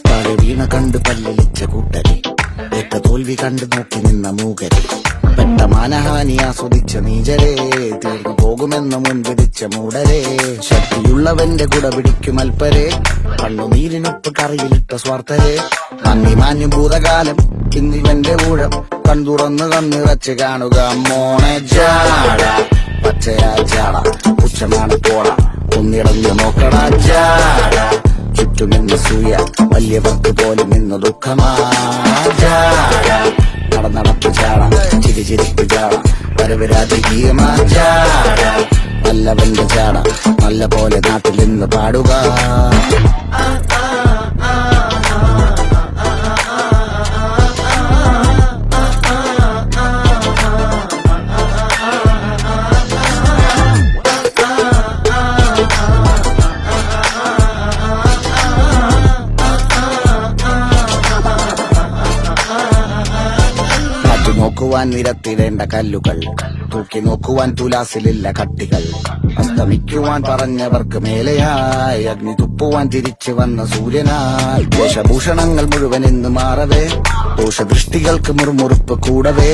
താഴെ വീണ കണ്ട് പല്ലിച്ച കൂട്ടരെ, ഏറ്റ തോൽവി കണ്ട് നോക്കി നിന്ന മൂകരെ, പെട്ട മാനഹാനി ആസ്വദിച്ച നീചരെ, തീർന്നു പോകുമെന്ന് മുൻവിധിച്ച മൂടരെ, ശക്തിയുള്ളവന്റെ കുട പിടിക്കും അൽപ്പരെ, കണ്ണുനീരിനൊപ്പ് കറിയിലിട്ട സ്വാർത്ഥരെ, നന്ദി മാഞ്ഞു ഭൂതകാലം ഇന്നിവന്റെ ഊഴം, കൺതുറന്ന് കണ്ണിറച്ച് കാണുക മോണെ ജാട, പച്ചയാ ജാട, പുച്ഛമാണ് പോട, ഒന്നിടഞ്ഞു നോക്കട ജാട, ചുറ്റുമെന്ന് സൂയ വലിയവർക്ക് പോലും ഇന്ന് ദുഃഖമാ ജാട, നടന്നടപ്പ് ചാട, ചിരിച്ചിരിപ്പ് ചാട, വരവ് രാജകീയമാ ജാട, നല്ലവന്റെ ചാട, നല്ല പോലെ നാട്ടിൽ നിന്ന് പാടുക. നോക്കുവാൻ നിരത്തിടേണ്ട കല്ലുകൾ, തൂക്കി നോക്കുവാൻ തുലാസിലില്ല കട്ടികൾ, അസ്തമിക്കുവാൻ പറഞ്ഞവർക്ക് മേലെയായി അഗ്നി തുപ്പുവാൻ തിരിച്ചു വന്ന സൂര്യനായി, വേഷഭൂഷണങ്ങൾ മുഴുവൻ ഇന്ന് മാറവേ, ദോഷദൃഷ്ടികൾക്ക് മുറുമുറുപ്പ് കൂടവേ,